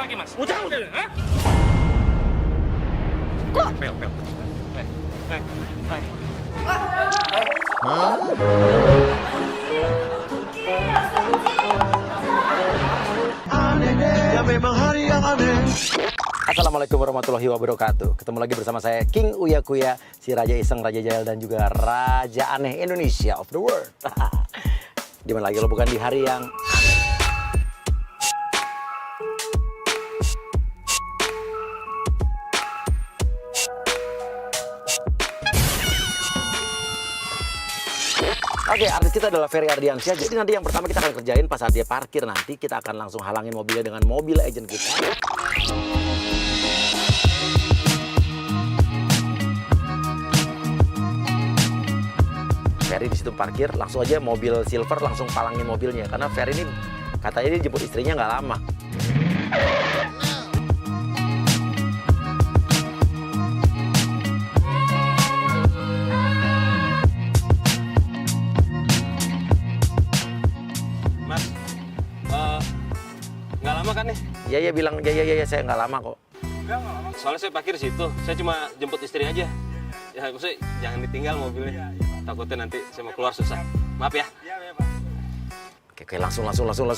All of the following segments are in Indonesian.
lagi, Mas? Udah. Hah? Kok? Pel. Ya memang hari yang aneh. Assalamualaikum warahmatullahi wabarakatuh. Ketemu lagi bersama saya King Uya Kuya, si Raja Iseng, Raja Jahil, dan juga Raja Aneh Indonesia of the world. Dimana lagi lo bukan di hari yang Oke, artis kita adalah Ferry Ardiansyah. Jadi nanti yang pertama kita akan kerjain pas saat dia parkir, nanti kita akan langsung halangin mobilnya dengan mobil agent kita. Ferry di situ parkir, langsung aja mobil silver langsung palangin mobilnya. Karena Ferry ini katanya dia jemput istrinya nggak lama. Mas, nggak lama kan nih? Ya bilang ya saya nggak lama kok. Enggak lama. Soalnya saya parkir situ, saya cuma jemput istri aja. Ya maksudnya jangan ditinggal mobilnya. Takutnya nanti saya mau keluar susah. Maaf ya. Iya, Pak. Oke, langsung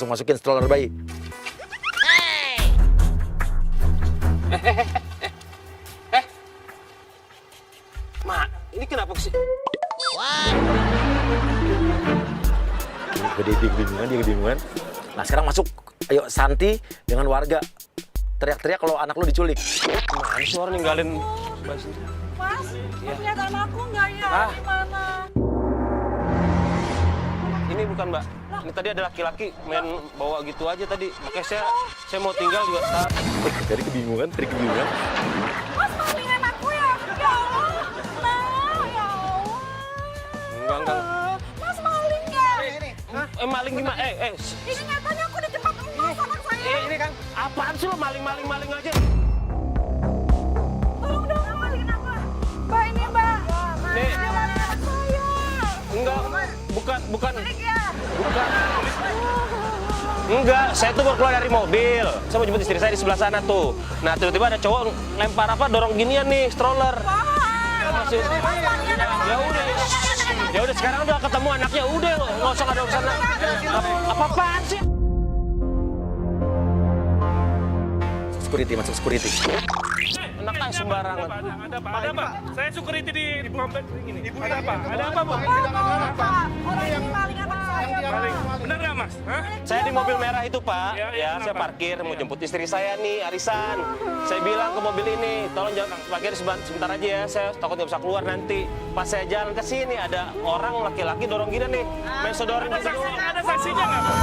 masukin stroller bayi. Ma, ini kenapa sih? Dia kebingungan. Nah sekarang masuk, ayo Santi dengan warga. Teriak-teriak kalau anak lu diculik. Mana sih orang ninggalin Mbak sini? Mas, lihat anakku nggak ya? Ah. Di mana? Ini bukan Mbak. Ini tadi ada laki-laki main bawa gitu aja tadi. Makanya saya mau tinggal juga. Dari kebingungan. Mas, maling anakku ya? Ya Allah. Nah, ya Allah. Enggak. Mas, maling ya? Maling gimana? Ini nyatanya aku di tempat emas anak saya. Ini kan apaan sih lo maling aja? Tolong dong, malingin apa? Mbak, ini Mbak. Nih. Dia maling anak saya. Enggak, bukan. Milik ya? Enggak, saya tuh baru keluar dari mobil. Saya mau jemput istri saya di sebelah sana tuh. Nah, tiba-tiba ada cowok lempar dorong ginian nih, stroller. Masih. Ya udah sekarang udah ketemu anaknya, udah nggak usah ada urusan. Apa-apaan sih? Masuk security. Anaknya sembarangan. Ada apa? Saya security di komplek ini. Ada apa, Bu? Orang ini maling anak saya, Maling. Pak. Benar nggak, Mas? Hah? Saya di mobil merah itu, Pak. Ya, Ya, saya kenapa? parkir mau jemput istri saya nih, arisan. Saya bilang ke mobil ini, tolong jangan parkir sebentar aja ya. Saya takut nggak bisa keluar nanti. Pas saya jalan ke sini ada orang laki-laki dorong gini nih, main sodorin Ada gitu. saksinya nggak, Bu?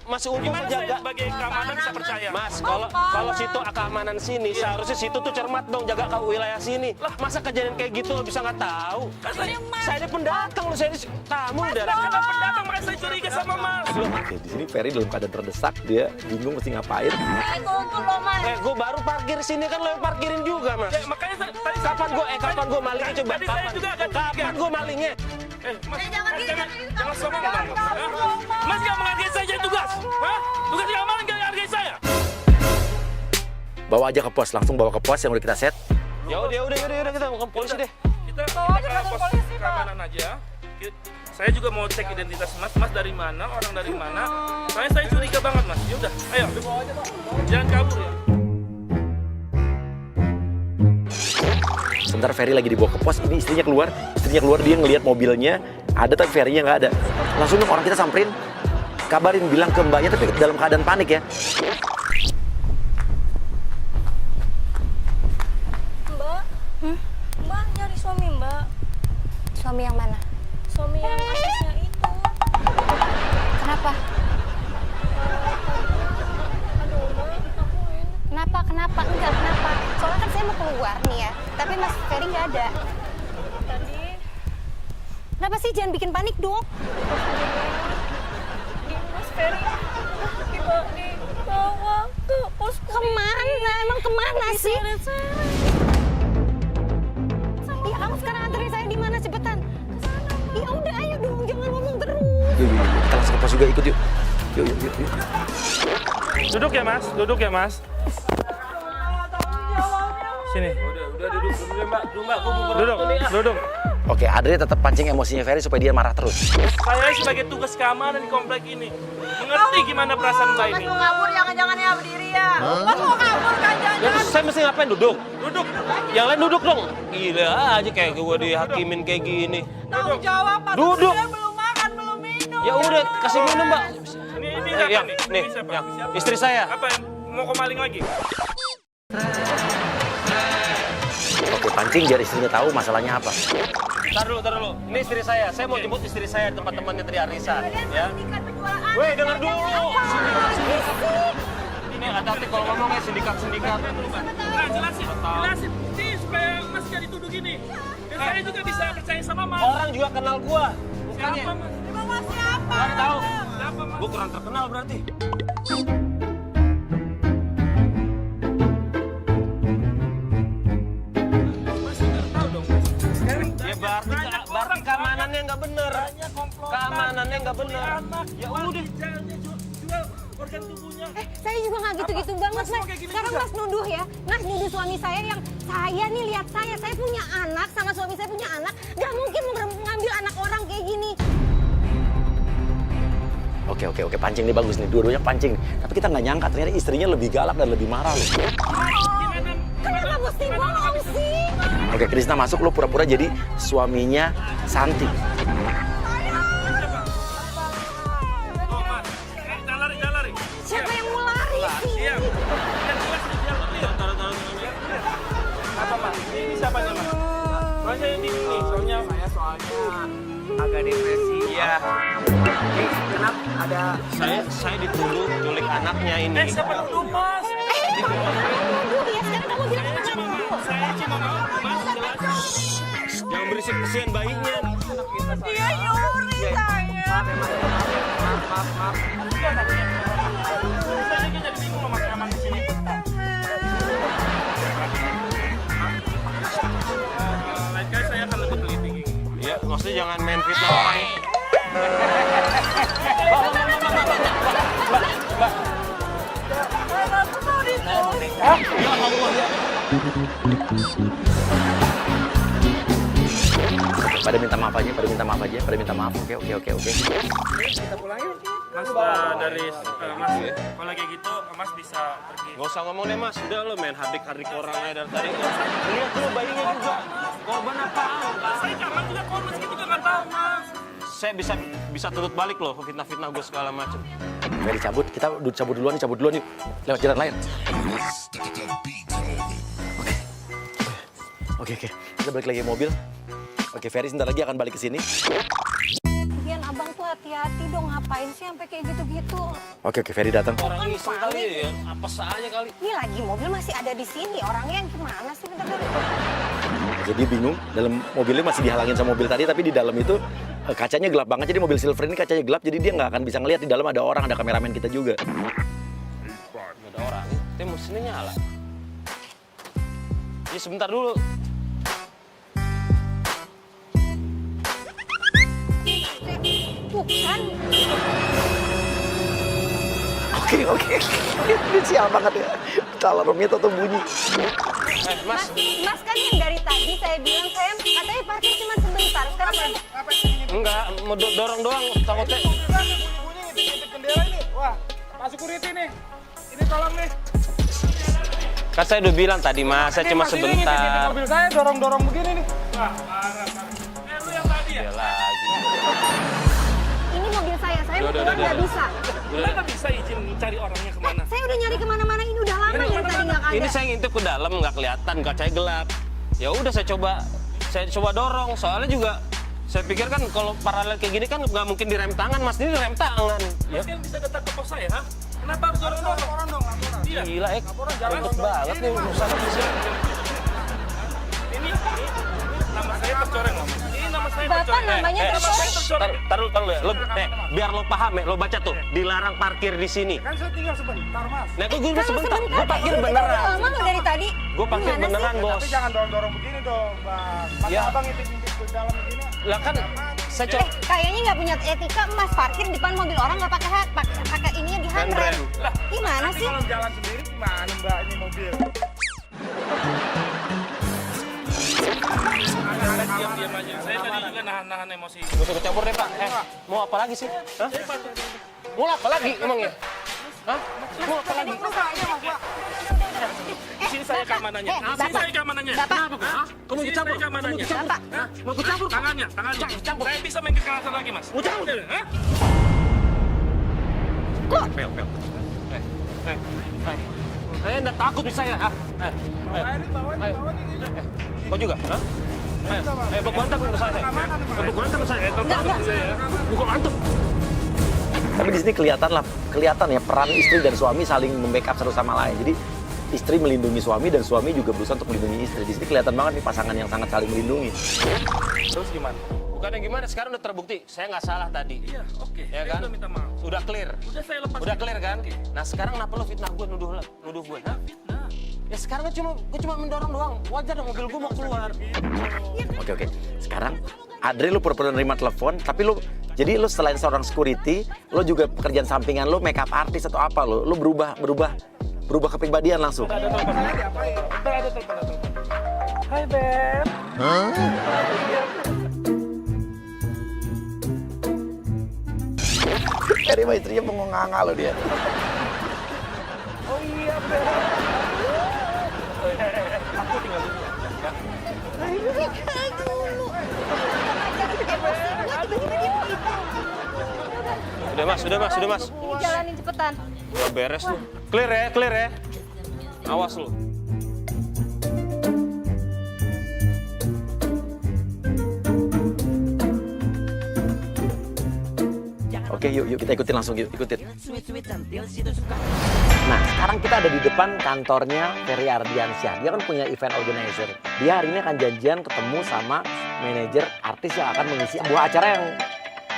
Masih untung Gimana saya saya jaga. sebagai keamanan bisa percaya? Mas, kalau situ keamanan sini, seharusnya situ tuh cermat dong jaga ke wilayah sini. Masa kejadian kayak gitu lo bisa nggak tahu? Saya ini pendatang lo, saya ini tamu daerah. Karena pendatang makanya saya curiga sama Mas. Oke, di sini Ferry dalam keadaan terdesak, dia bingung mesti ngapain. Tunggu loh, Mas. Gue baru parkir sini kan lo yang parkirin juga, Mas. Ya, makanya tadi Kapan gue malingnya coba? Tadi saya juga agak curiga. Kapan gue malingnya? Mas, jangan gini, jangan sombong, jangan Mas. kabur Hah? dong, Mas. Mas nggak menghargai saya jadi tugas? Hah? Tugas keamanan nggak menghargai saya? Bawa aja ke pos, langsung bawa ke pos yang udah kita set. Ya udah kita mau ke polisi deh. Kita Bawa aja ke kantor pos polisi, Pak. keamanan aja. Saya juga mau cek identitas Mas dari mana, orang dari mana. Soalnya saya curiga banget, Mas. Yaudah, ayo. Jangan kabur ya. Sebentar Ferry lagi dibawa ke pos, ini istrinya keluar dia ngelihat mobilnya ada tapi Ferry-nya nggak ada. Langsung dong orang kita samperin, kabarin, bilang ke mbaknya tapi dalam keadaan panik ya. Mbak, Mbak nyari suami Mbak. Suami yang mana? Suami yang artisnya itu. Kenapa? Aduh, Mbak, aku ini. Kenapa? Enggak, kenapa? Soalnya kan saya mau keluar nih ya, tapi Mas Ferry nggak ada. Tadi Kenapa sih? Jangan bikin panik dong. di Mas Ferry dibawa ke pos Kemana? Emang kemana sih? diseret-seret. Ya kamu sekarang anterin saya di mana cepetan? Ya udah, ayo dong, jangan ngomong terus. Yuk, kita langsung ke pos juga, ikut yuk. Yuk. Duduk ya mas, duduk ya mas. Sini. Udah duduk dulu mbak. Duduk. Oke, Adri tetap pancing emosinya Ferry supaya dia marah terus. Saya sebagai tugas keamanan di komplek ini mengerti gimana perasaan Mbak ini. Mas mau kabur, jangan-jangan ya berdiri ya. Mas mau kabur kan, jangan. Ya terus saya mesti ngapain duduk? Duduk. Yang lain duduk dong. Gila aja kayak gue dihakimin kayak gini. Tanggung jawab, Mas. Duduk. Saya belum makan, belum minum. Ya udah kasih minum mbak. Ini siapa Yang, nih? nih, Ini siapa? yang, Siapa? istri saya. Apa yang mau kemaling lagi? Oke, pancing biar istrinya tahu masalahnya apa. Tar dulu. Ini istri saya. Saya mau jemput istri saya teman-temannya tadi Arisan. Ya. Sindikat penjual anak. Weh, dengar dulu. Apa? Ini hati-hati kalau ngomongnya sindikat. Nah, jelasin. Ini supaya Mas gak dituduh gini. Dan saya juga bisa percaya sama Mas. Orang juga kenal gua. Bukannya. Siapa Mas? Emang Mas siapa? Nggak tahu. Siapa Mas? Gua kurang terkenal berarti. Mas nggak tahu dong Mas. Sekarang Ya berarti keamanannya nggak bener. Keamanannya nggak bener. Ya udah. Jual organ tubuhnya. Saya juga nggak gitu-gitu banget, Mas mau Mas. kayak gini Sekarang juga? Mas nuduh ya. Mas nuduh suami saya yang saya nih, lihat saya punya anak sama suami saya punya anak. Gak mungkin mengambil anak orang kayak gini. Oke, pancing nih bagus nih, dua-duanya pancing nih. Tapi kita nggak nyangka ternyata istrinya lebih galak dan lebih marah loh. Kenapa mesti bohong sih? Oke, Krisna masuk, lo pura-pura jadi suaminya Santi. Oh Mas, jalari. Siapa yang mau lari sih? Siap. Yang jelas di dalam nih. Apa Mas? Ini siapanya Mas? Soalnya ini soalnya agak depresi. Iya. Kenapa ada Saya dituduh culik anaknya ini. siapa dulu Mas? Kamu nuduh ya, sekarang kamu bilang kamu nggak nuduh. Saya cuma mau Mas jelas. Jangan berisik kesian bayinya. Dia nyuri saya. maaf. Saya juga jadi bingung mau makan aman di sini. Lain kali saya akan lebih teliti. Ya, maksudnya jangan main fitnah orang. Pada minta maaf aja. Oke. Kita pulang yuk. Mas dari Mas, kalau kayak gitu Mas bisa pergi. Gak usah ngomong deh mas, udah lo main hardik-hardik orang aja dari tadi. Lihat dulu bayinya juga, korban apaan? Saya jangan juga korban segitu juga nggak tahu Mas. Saya bisa tuntut balik loh, fitnah-fitnah gue segala macem. Ferry cabut, kita cabut duluan yuk. Lewat jalan lain. Oke. Kita balik lagi ke mobil. Oke, Ferry sebentar lagi akan balik ke sini. Biar abang tuh hati-hati dong, ngapain sih sampai kayak gitu-gitu. Oke, Ferry datang. Orang iseng kali ya, apa saja kali. Ini lagi mobil masih ada di sini, orangnya yang gimana sih? Bentar dulu. Jadi bingung, dalam mobilnya masih dihalangin sama mobil tadi, tapi di dalam itu kacanya gelap banget. Jadi mobil Silver ini kacanya gelap, jadi dia nggak akan bisa ngelihat di dalam ada orang, ada kameramen kita juga. Gak ada orang, itu mesinnya nyala. Ya sebentar dulu. Bukan. Oke. Ini sial banget ya. Alarmnya tuh bunyi. Mas, Mas kan yang dari tadi saya bilang saya katanya parkir cuma sebentar. Sekarang saya enggak, mau dorong doang, takutnya. Wah, Pak Security nih. Ini tolong nih. Kan saya udah bilang tadi mas, saya cuma sebentar. Mobil saya dorong-dorong begini nih. Wah, parah. Lu yang tadi ya? Ya lagi. ini mobil saya mau Udah, keluar nggak udah. bisa. Lu nggak bisa izin cari orangnya kemana? Saya udah nyari kemana-mana ini udah lama dari tadi nggak ada. Ini saya ngintip ke dalam nggak kelihatan, kacanya gelap. Ya udah saya coba dorong. Soalnya juga saya pikir kan kalau paralel kayak gini kan nggak mungkin direm tangan, mas. Ini direm tangan. Ya. Mas kan bisa datang ke pos saya, ha? Kenapa harus dorong-dorong? Laporan dong. Iya. Gila, ribet banget nih urusan di sini. Ini nama saya tercoreng loh, Mas. Ini nama saya Bapak tercoreng. namanya Nama tercoreng. saya tercoreng. Taruh ya. Biar lo paham ya, lo baca tuh, dilarang parkir di sini. Kan saya tinggal sebentar, Mas. Nah, gue Kalau sebentar, gue parkir ini kita beneran. udah lama loh dari tadi. Gue parkir Gimana sih? beneran, bos. Tapi jangan dorong-dorong begini dong, Bang. Masa Ya. abang intip-intip ke dalam begini? Lah kan, saya coba. Kayaknya nggak punya etika, Mas parkir di depan mobil orang nggak pakai ininya di handrem. Lah, Gimana Nanti sih? kalau jalan sendiri gimana, Mbak, ini mobil? Diam aja. Saya tadi juga nahan emosi. Gak usah kecampur deh, Pak. Mau apa lagi sih? Hah? Mau apa lagi emangnya? Hah? Mau apa lagi? Di sini saya keamanannya. Di sini saya keamanannya. Bapak, Kamu ikut campur. Keamanannya. Bapak, Mau ikut campur? Tangannya. Saya bisa main kekerasan lagi, Mas. Mau campur? Hah? Pel. Saya enggak takut bisa ya. Kau juga? Hah? Bawa bantam ke saya. Bawa bantam ke saya. Bukan bantam. Tapi di sini kelihatan ya peran istri dan suami saling membackup satu sama lain. Jadi istri melindungi suami dan suami juga berusaha untuk melindungi istri. Di sini kelihatan banget nih pasangan yang sangat saling melindungi. Terus gimana? Bukannya gimana, sekarang udah terbukti. Saya nggak salah tadi. Iya, oke. Ya Saya kan? udah minta maaf. Udah clear. Udah saya lepas. Udah clear kan? Nah sekarang kenapa lo fitnah gue, nuduh gue? Hah? Fitnah. Ya sekarang gue cuma mendorong doang. Wajar dong, mobil gue mau keluar. Oke. Sekarang Adri lu pura-pura nerima telepon, tapi jadi lu selain seorang security, lu juga pekerjaan sampingan lu makeup artist atau apa lu? Lu berubah kepribadian langsung. Ada telepon. Ada telepon. Hai, Beb. Dari mah istrinya pengonganga lo dia. Oh iya, Beb. Aku tinggal dulu. Udah mas. ini jalanin cepetan. Udah beres lu. Clear ya. Awas lu. Oke, yuk kita ikutin langsung, ikutin. Nah, sekarang kita ada di depan kantornya Ferry Ardiansyah. Dia kan punya event organizer. Dia hari ini akan janjian ketemu sama manajer artis yang akan mengisi sebuah acara yang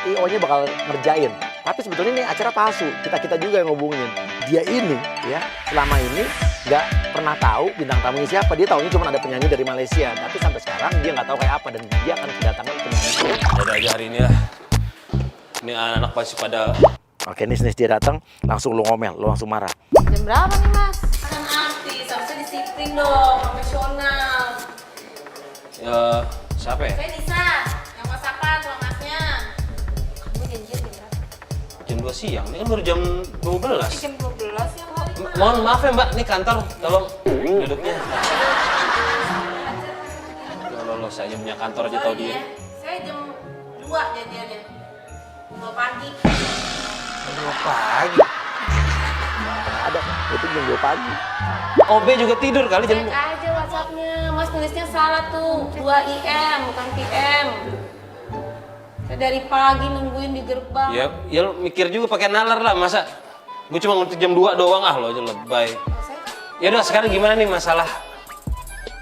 IO-nya bakal ngerjain. Tapi sebetulnya ini acara palsu. Kita juga yang ngubungin. Dia ini ya selama ini nggak pernah tahu bintang tamunya siapa. Dia tahunya cuma ada penyanyi dari Malaysia. Tapi sampai sekarang dia nggak taau kayak apa dan dia akan kedatangan penyanyi. Ada aja hari ini lah. Ini anak-anak pasti pada. Oke, nih dia datang, langsung lu ngomel, lu langsung marah. Jam berapa nih, Mas? Kan artis, harusnya disiplin dong, profesional. Ya, siapa ya? Saya Nisa, yang masakan, tuang masnya. Kamu janjian jam berapa? Jam 2 siang. Ini kan baru jam 12. Jam 12 ya, Mbak. Mohon maaf ya Mbak, ini kantor. Tolong duduknya. Ya lolos aja punya kantor aja tau dia. Saya jam 2 janjiannya. 2 pagi. Pagi. Ada, itu jam 2 pagi. OB juga tidur kali jam. Cek aja WhatsApp-nya, Mas tulisnya salah tuh. 2 IM, bukan PM. Saya dari pagi nungguin di gerbang. Ya lu mikir juga pakai nalar lah masa. Gue cuma ngerti jam 2 doang lo aja lebay. Ya udah sekarang gimana nih masalah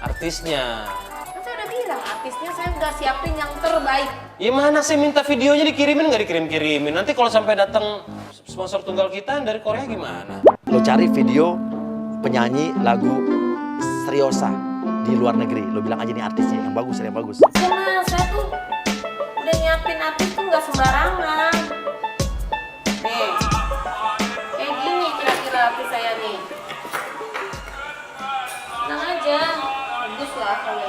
artisnya? Kan saya udah bilang, artisnya saya udah siapin yang terbaik. Ya mana sih minta videonya dikirimin nggak dikirim-kirimin? Nanti kalau sampai datang sponsor tunggal kita dari Korea gimana? Lo cari video penyanyi lagu Seriosa di luar negeri. Lo bilang aja nih artisnya yang bagus. Mas, saya tuh udah nyiapin artis tuh nggak sembarangan. Nih, kayak gini kira-kira artis saya nih. Tenang aja, bagus lah kalau.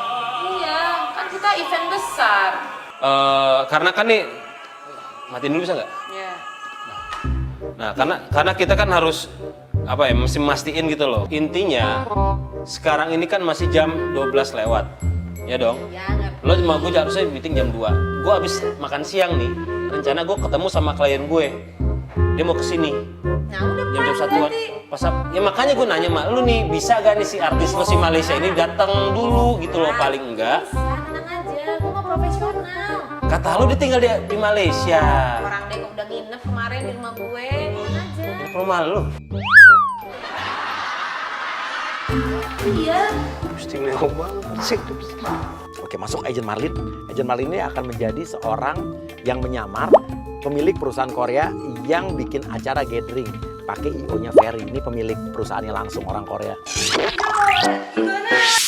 Iya, kan kita event besar. Karena kan nih, matiin dulu bisa nggak? Ya. Nah, karena kita kan harus apa ya, mesti mastiin gitu loh. Intinya sekarang ini kan masih jam 12 lewat. Ya dong. Ya, nggak. Lo sama gue harusnya meeting jam 2. Gue habis makan siang nih. Rencana gue ketemu sama klien gue. Dia mau kesini. Nah, udah Jam pas 1-an. berarti. Ya makanya gue nanya sama lu nih, bisa gak nih si artis lo si Malaysia ini datang dulu gitu loh paling enggak. Bisa, tenang aja, gue mah profesional. Kata lu dia tinggal di Malaysia. Orang deh udah nginep kemarin di rumah gue, tenang aja. Ini rumah lu. Iya. Istimewa banget sih. Oke, masuk agent Marlin. Agent Marlin ini akan menjadi seorang yang menyamar pemilik perusahaan Korea yang bikin acara gathering pakai IO-nya Ferry. Ini pemilik perusahaannya langsung orang Korea. Gimana?